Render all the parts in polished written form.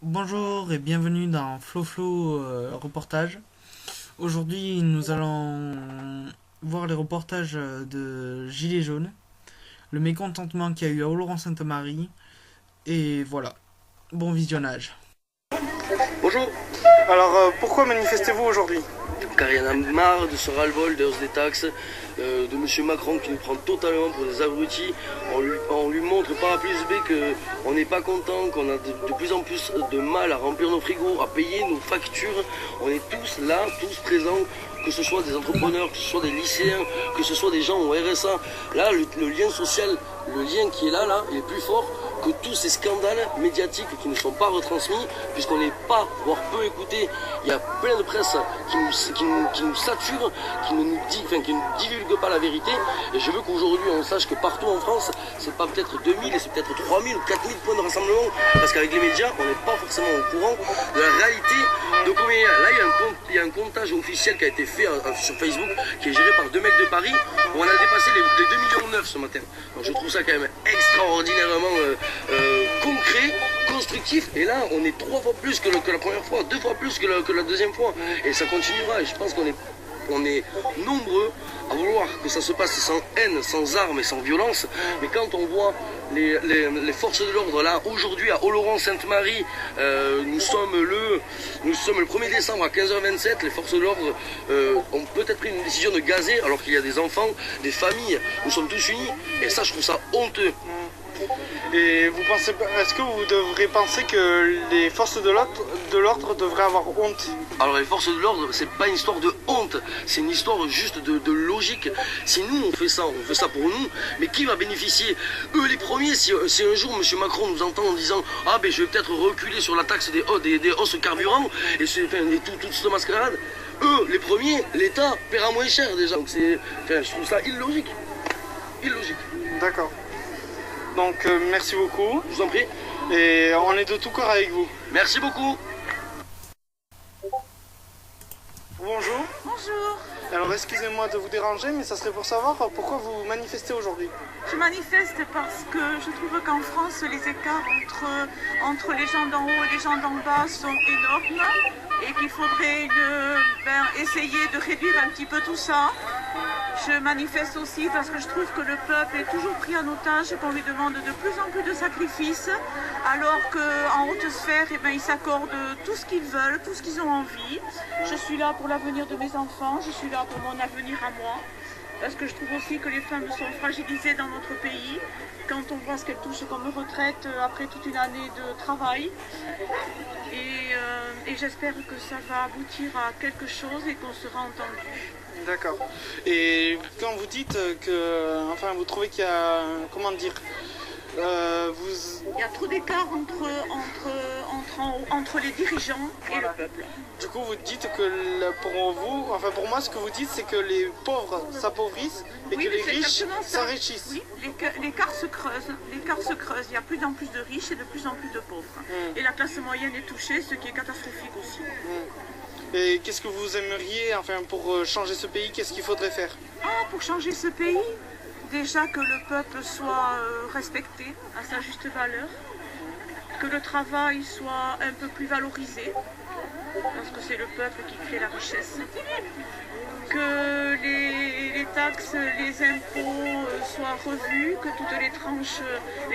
Bonjour et bienvenue dans Flo Reportage. Aujourd'hui, nous allons voir les reportages de Gilets jaunes, le mécontentement qu'il y a eu à Oloron-Sainte-Marie, et voilà. Bon visionnage. Bonjour. Alors, pourquoi manifestez-vous aujourd'hui? Car il y en a marre de ce ras-le-bol de hausse des taxes, de M. Macron qui nous prend totalement pour des abrutis. On lui montre par A plus B qu'on n'est pas content, qu'on a de plus en plus de mal à remplir nos frigos, à payer nos factures. On est tous là, tous présents, que ce soit des entrepreneurs, que ce soit des lycéens, que ce soit des gens au RSA. Là, le lien social, le lien qui est là, il est plus fort que tous ces scandales médiatiques qui ne sont pas retransmis, puisqu'on n'est pas, voire peu écouté. Il y a plein de presse qui nous sature, qui ne divulgue pas la vérité. Et je veux qu'aujourd'hui on sache que partout en France, c'est pas peut-être 2000, et c'est peut-être 3000 ou 4000 points de rassemblement, parce qu'avec les médias, on n'est pas forcément au courant de la réalité de combien il y a. Là, il y a un comptage officiel qui a été fait sur Facebook, qui est géré par deux mecs de Paris, où on a dépassé les 2,9 millions ce matin. Donc je trouve ça quand même extraordinairement concret, constructif, et là on est 3 fois plus que la première fois, 2 fois plus que la deuxième fois, et ça continuera. Et je pense qu'on est nombreux à vouloir que ça se passe sans haine, sans armes et sans violence. Mais quand on voit les forces de l'ordre là aujourd'hui à Oloron-Sainte-Marie, nous sommes le 1er décembre à 15h27, les forces de l'ordre ont peut-être pris une décision de gazer alors qu'il y a des enfants, des familles, nous sommes tous unis, et ça je trouve ça honteux. Et vous pensez, est-ce que vous devrez penser que les forces de l'ordre devraient avoir honte? Alors les forces de l'ordre, c'est pas une histoire de honte, c'est une histoire juste de logique. Si nous on fait ça pour nous, mais qui va bénéficier? Eux les premiers, si un jour M. Macron nous entend en disant « Ah ben je vais peut-être reculer sur la taxe des hausses carburant » et toute cette mascarade, eux les premiers, l'État paiera moins cher déjà. Donc je trouve ça illogique. Illogique. D'accord. Donc merci beaucoup. Je vous en prie. Et on est de tout cœur avec vous. Merci beaucoup. Bonjour. Bonjour, Alors excusez-moi de vous déranger, mais ça serait pour savoir pourquoi vous manifestez aujourd'hui. je manifeste parce que je trouve qu'en France, les écarts entre les gens d'en haut et les gens d'en bas sont énormes et qu'il faudrait essayer de réduire un petit peu tout ça. Je manifeste aussi parce que je trouve que le peuple est toujours pris en otage et qu'on lui demande de plus en plus de sacrifices, alors qu'en haute sphère, ils s'accordent tout ce qu'ils veulent, tout ce qu'ils ont envie. Je suis là pour l'avenir de mes enfants, je suis là pour mon avenir à moi, parce que je trouve aussi que les femmes sont fragilisées dans notre pays, quand on voit ce qu'elles touchent comme retraite après toute une année de travail. Et j'espère que ça va aboutir à quelque chose et qu'on sera entendu. D'accord. Et quand vous dites vous trouvez qu'il y a, comment dire, Il y a trop d'écart entre les dirigeants et le peuple. du coup vous dites que pour moi ce que vous dites c'est que les pauvres s'appauvrissent et Oui, que les c'est riches exactement ça. s'enrichissent. Oui, l'écart se creuse. L'écart se creuse. Il y a plus en plus de riches et de plus en plus de pauvres. Et la classe moyenne est touchée, ce qui est catastrophique aussi. Et qu'est-ce que vous aimeriez, pour changer ce pays, qu'est-ce qu'il faudrait faire? Pour changer ce pays, déjà que le peuple soit respecté à sa juste valeur, que le travail soit un peu plus valorisé, parce que c'est le peuple qui crée la richesse, que les taxes, les impôts soient revus, que toutes les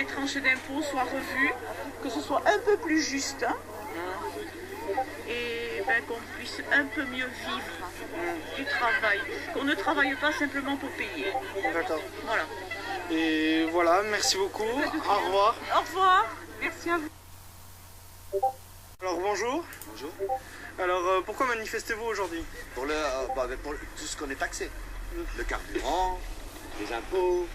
tranches d'impôts soient revues, que ce soit un peu plus juste, et qu'on puisse un peu mieux vivre du travail, qu'on ne travaille pas simplement pour payer. D'accord. Voilà. Et voilà, merci beaucoup. Au revoir. Au revoir, merci à vous. Alors bonjour. Bonjour. Alors pourquoi manifestez-vous aujourd'hui? Pour tout ce qu'on est taxé. Le carburant, les impôts,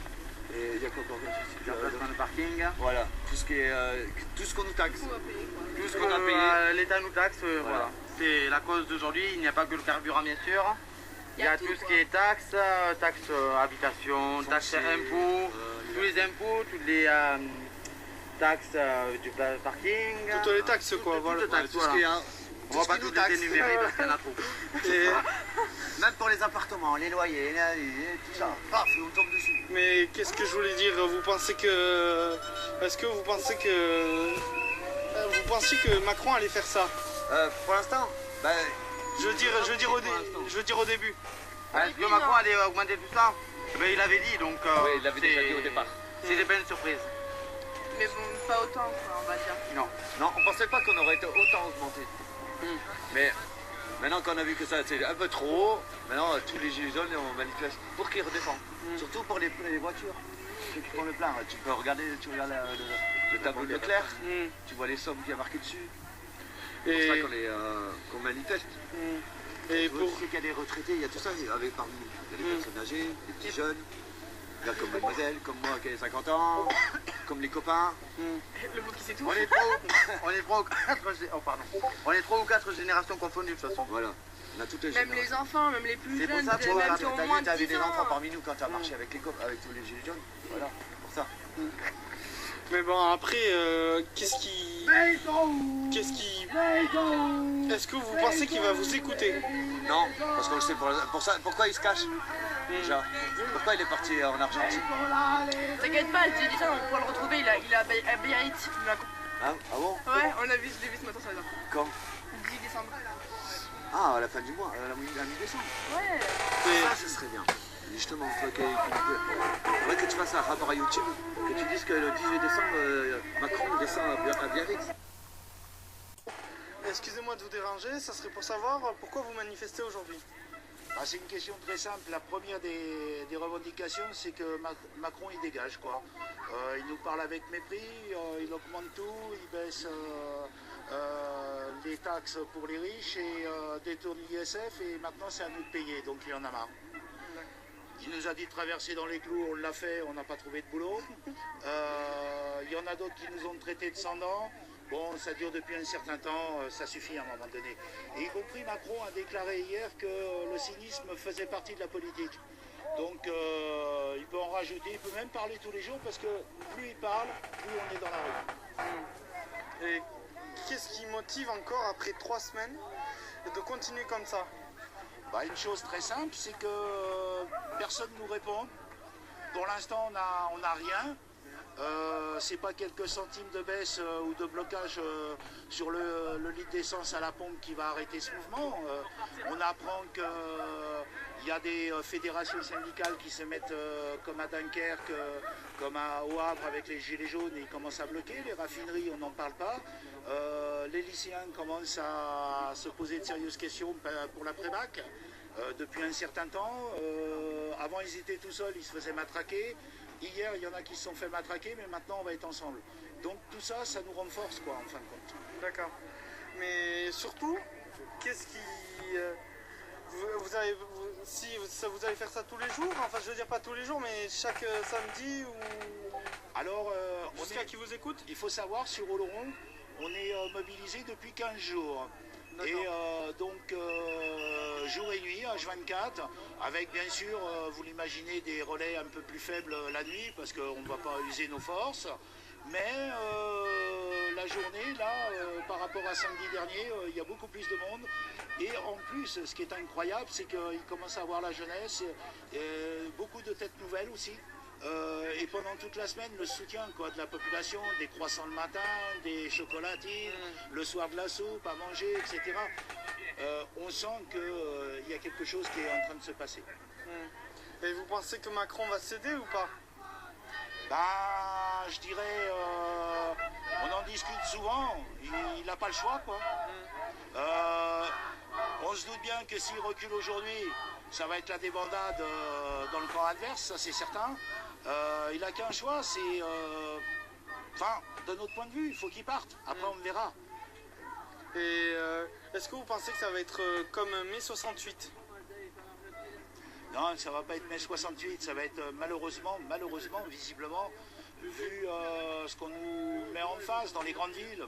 et il y a quoi encore? L'emplacement de parking. Voilà, tout ce qu'on nous taxe. Tout ce qu'on a payé. L'État nous taxe, voilà. C'est la cause d'aujourd'hui. Il n'y a pas que le carburant, bien sûr. Il y a tout ce qui est taxes, taxes habitation, taxes impôts, tous les impôts, toutes les taxes du parking. Toutes les taxes quoi, voilà. Toutes les taxes, Tout ce qui est on va pas tout énumérer parce qu'il y en a trop. Et- Même pour les appartements, les loyers, tout ça, paf, on tombe dessus. mais qu'est-ce que je voulais dire? Est-ce que vous pensez que pensiez que Macron allait faire ça? Pour l'instant, ben, Je veux dire au début. Est-ce que Macron allait augmenter tout ça? Ben, il avait dit, donc oui, il l'avait déjà dit au départ. C'était pas une surprise. Mais bon, pas autant, quoi, on va dire. Non, on pensait pas qu'on aurait été autant augmenté. Mais maintenant qu'on a vu que ça c'est un peu trop haut, maintenant tous les gilets jaunes on manifeste pour qu'ils redescendent. Surtout pour les voitures. Ceux qui font le plein. Tu regardes le tableau de Leclerc, tu vois les sommes qu'il y a marquées dessus. C'est pour ça qu'on manifeste. Et pour qu'il y a des retraités, il y a tout ça. Avec parmi il y a des personnes âgées, des petits jeunes. Il y a comme mademoiselle, comme moi qui ai 50 ans, comme les copains. Le mot qui s'étouffe. On est trois ou quatre générations confondues de toute façon. Voilà. On a toutes les Même les enfants, même les plus C'est pour jeunes, ça, même T'as qui ont vu, moins de t'as vu 10 des enfants ans. parmi nous quand t'as marché avec les copains, avec tous les gilets jaunes. Voilà, pour ça. Mais bon, après, qu'est-ce qui... Est-ce que vous pensez qu'il va vous écouter? Non, parce qu'on le sait pour ça. Pourquoi il se cache déjà? Pourquoi il est parti en Argentine? T'inquiète pas, j'ai dit ça, on pourra le retrouver, il est à Biarritz. Ah bon? Ouais, je l'ai vu ce matin sur les infos. Quand? 10 décembre. Ah, à la fin du mois, à la mi-décembre. Ouais. Ça, ce serait bien. Justement, il faudrait que tu fasses un rapport à YouTube, que tu dises que le 18 décembre, Macron descend à Biarritz. Excusez-moi de vous déranger, ça serait pour savoir pourquoi vous manifestez aujourd'hui. C'est une question très simple. La première des revendications, c'est que Macron il dégage quoi. Il nous parle avec mépris, il augmente tout, il baisse les taxes pour les riches et détourne l'ISF et maintenant c'est à nous de payer, donc il en a marre. Il nous a dit de traverser dans les clous, on l'a fait, on n'a pas trouvé de boulot. Il y en a d'autres qui nous ont traités de sans dents. Bon, ça dure depuis un certain temps, ça suffit à un moment donné. Et y compris Macron a déclaré hier que le cynisme faisait partie de la politique. Donc il peut en rajouter, il peut même parler tous les jours parce que plus il parle, plus on est dans la rue. Et qu'est-ce qui motive encore, après 3 semaines, de continuer comme ça? Une chose très simple, c'est que personne ne nous répond. Pour l'instant, on n'a rien. C'est pas quelques centimes de baisse ou de blocage sur le litre d'essence à la pompe qui va arrêter ce mouvement. On apprend qu'il y a des fédérations syndicales qui se mettent comme à Dunkerque, comme au Havre avec les gilets jaunes et ils commencent à bloquer. Les raffineries, on n'en parle pas. Les lycéens commencent à se poser de sérieuses questions pour l'après-bac. Depuis un certain temps, avant ils étaient tout seuls, ils se faisaient matraquer. Hier, il y en a qui se sont fait matraquer, mais maintenant, on va être ensemble. Donc, tout ça, ça nous renforce, quoi, en fin de compte. D'accord. Mais surtout, qu'est-ce qui... vous allez faire ça tous les jours? Enfin, je veux dire pas tous les jours, mais chaque samedi ou... Alors, jusqu'à qui vous écoute? Il faut savoir, sur Oloron, on est mobilisé depuis 15 jours. Et donc, jour et nuit, H24, avec bien sûr, vous l'imaginez, des relais un peu plus faibles la nuit, parce qu'on ne va pas user nos forces. Mais la journée, là, par rapport à samedi dernier, il y a beaucoup plus de monde. Et en plus, ce qui est incroyable, c'est qu'il commence à avoir la jeunesse, beaucoup de têtes nouvelles aussi. Et pendant toute la semaine, le soutien de la population, des croissants le matin, des chocolatines, le soir de la soupe à manger, etc. On sent qu'il y a quelque chose qui est en train de se passer. Et vous pensez que Macron va céder ou pas? Je dirais, on en discute souvent, il n'a pas le choix, quoi. On se doute bien que s'il recule aujourd'hui, ça va être la débandade dans le camp adverse, ça c'est certain. Il n'a qu'un choix, c'est... de notre point de vue, il faut qu'il parte. Après, on verra. Et est-ce que vous pensez que ça va être comme mai 68? Non, ça va pas être mai 68, ça va être malheureusement, visiblement, vu ce qu'on nous met en face dans les grandes villes.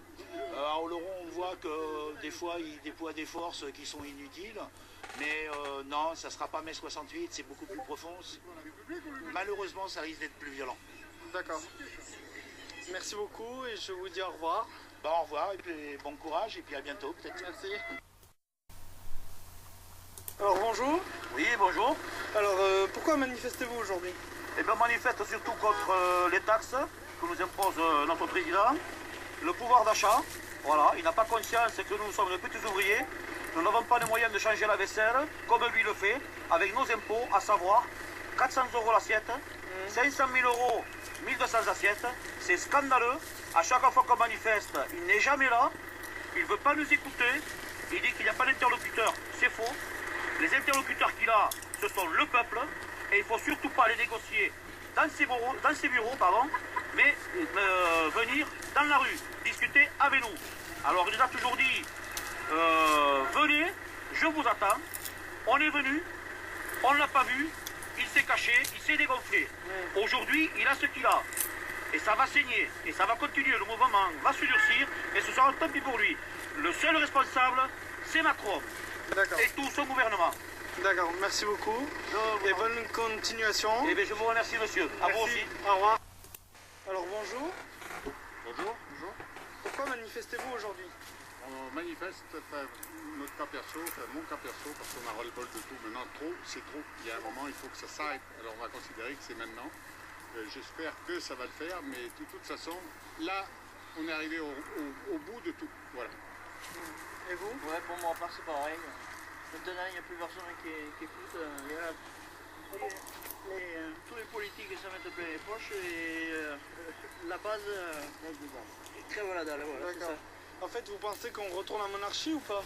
À Oloron, on voit que des fois, ils déploient des forces qui sont inutiles. Mais non, ça ne sera pas mai 68, c'est beaucoup plus profond. Malheureusement, ça risque d'être plus violent. D'accord. Merci beaucoup et je vous dis au revoir. Au revoir et puis bon courage et puis à bientôt peut-être. Merci. Alors bonjour. Oui, bonjour. Alors pourquoi manifestez-vous aujourd'hui? Eh bien, on manifeste surtout contre les taxes que nous impose notre président, le pouvoir d'achat Voilà, il n'a pas conscience que nous sommes de petits ouvriers. Nous n'avons pas les moyens de changer la vaisselle, comme lui le fait, avec nos impôts, à savoir 400 € l'assiette, 500 000 €, 1200 assiettes. C'est scandaleux. À chaque fois qu'on manifeste, il n'est jamais là. Il ne veut pas nous écouter. Il dit qu'il n'y a pas d'interlocuteur. C'est faux. Les interlocuteurs qu'il a, ce sont le peuple. Et il ne faut surtout pas les négocier dans ses bureaux, mais venir dans la rue, discuter avec nous. Alors il nous a toujours dit, venez, je vous attends. On est venu, on ne l'a pas vu, il s'est caché, il s'est dégonflé. Aujourd'hui, il a ce qu'il a. Et ça va saigner, et ça va continuer, le mouvement va se durcir, et ce sera tant pis pour lui. Le seul responsable, c'est Macron. Et tout son gouvernement. D'accord, merci beaucoup. Et bonne continuation. Eh bien, je vous remercie, monsieur. À vous aussi. Au revoir. Alors, bonjour. Bonjour. Pourquoi manifestez-vous aujourd'hui? On manifeste, notre cas perso, mon cas perso, parce qu'on a ras-le-bol de tout. Maintenant, trop, c'est trop. Il y a un moment, il faut que ça s'arrête. Alors, on va considérer que c'est maintenant. J'espère que ça va le faire, mais de toute façon, là, on est arrivé au bout de tout. Voilà. Et vous? Ouais, pour moi, c'est pareil. Maintenant, il n'y a plus personne qui écoute. Tous les politiques se mettent plein les poches et la base est très voilà, voilà, c'est ça. En fait, vous pensez qu'on retourne en monarchie ou pas?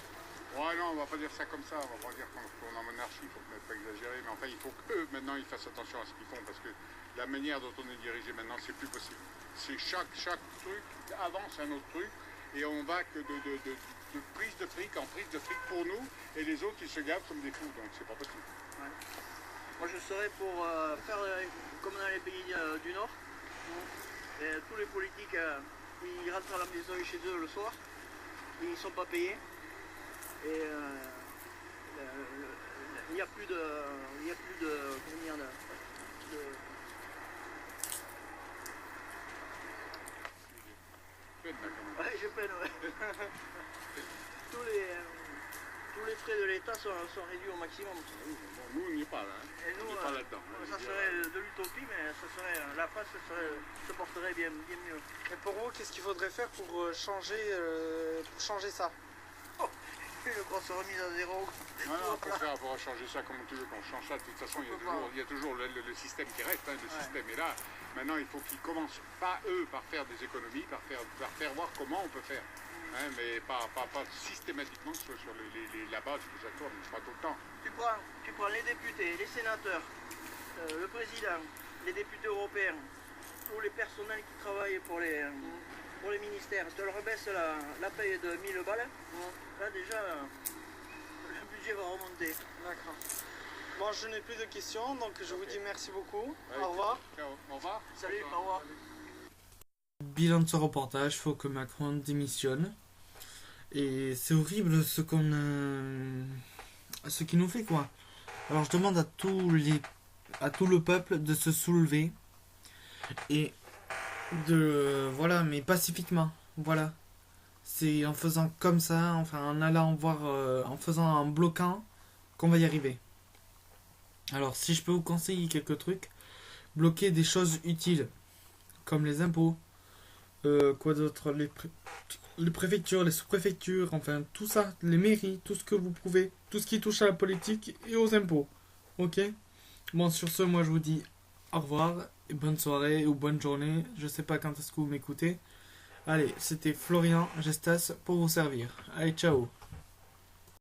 Ouais, non, on va pas dire ça comme ça. On va pas dire qu'on retourne en monarchie. Il faut peut-être pas exagérer. Mais enfin, il faut qu'eux, maintenant, ils fassent attention à ce qu'ils font. Parce que la manière dont on est dirigé maintenant, c'est plus possible. C'est chaque truc avance un autre truc. Et on va que de prise de fric en prise de fric pour nous, et les autres ils se gavent comme des fous, donc c'est pas possible. Ouais. Moi je serais pour faire comme dans les pays du Nord, et tous les politiques ils rentrent à la maison chez eux le soir, ils ne sont pas payés, et il n'y a plus de ouais, je peine, ouais. tous les frais de l'État sont réduits au maximum. Bon, nous, on n'y est pas là. Hein. Et nous, on n'est pas là-dedans. Ça serait de l'utopie, mais ça serait, la face se porterait bien mieux. Et pour vous, qu'est-ce qu'il faudrait faire pour changer ça? Une grosse remise à zéro. Non, on pourra changer ça comme tu veux qu'on change ça. De toute façon, il y a toujours le système qui reste. Hein, le système est là. Maintenant, il faut qu'ils commencent, pas eux, par faire des économies, par faire voir comment on peut faire. Hein, mais pas systématiquement que ce soit sur la base des accords, mais pas tout le temps. Tu prends les députés, les sénateurs, le président, les députés européens, tous les personnels qui travaillent pour les ministères, tu leur baisses la paye de 1000 balles, là déjà le budget va remonter. D'accord. Bon, je n'ai plus de questions, donc je vous dis merci beaucoup. Ouais, au revoir. Au revoir. Salut, au revoir. Bilan de ce reportage, faut que Macron démissionne. Et c'est horrible ce qu'il nous fait, quoi. Alors je demande à tout le peuple de se soulever et voilà, mais pacifiquement, voilà. C'est en faisant comme ça, enfin en allant voir, en bloquant, qu'on va y arriver. Alors si je peux vous conseiller quelques trucs, bloquer des choses utiles, comme les impôts, quoi d'autre, les préfectures, les sous-préfectures, enfin tout ça, les mairies, tout ce que vous pouvez, tout ce qui touche à la politique et aux impôts. Ok? Bon, sur ce, moi je vous dis au revoir, et bonne soirée ou bonne journée, je sais pas quand est-ce que vous m'écoutez. Allez, c'était Florian Gestas pour vous servir. Allez, ciao!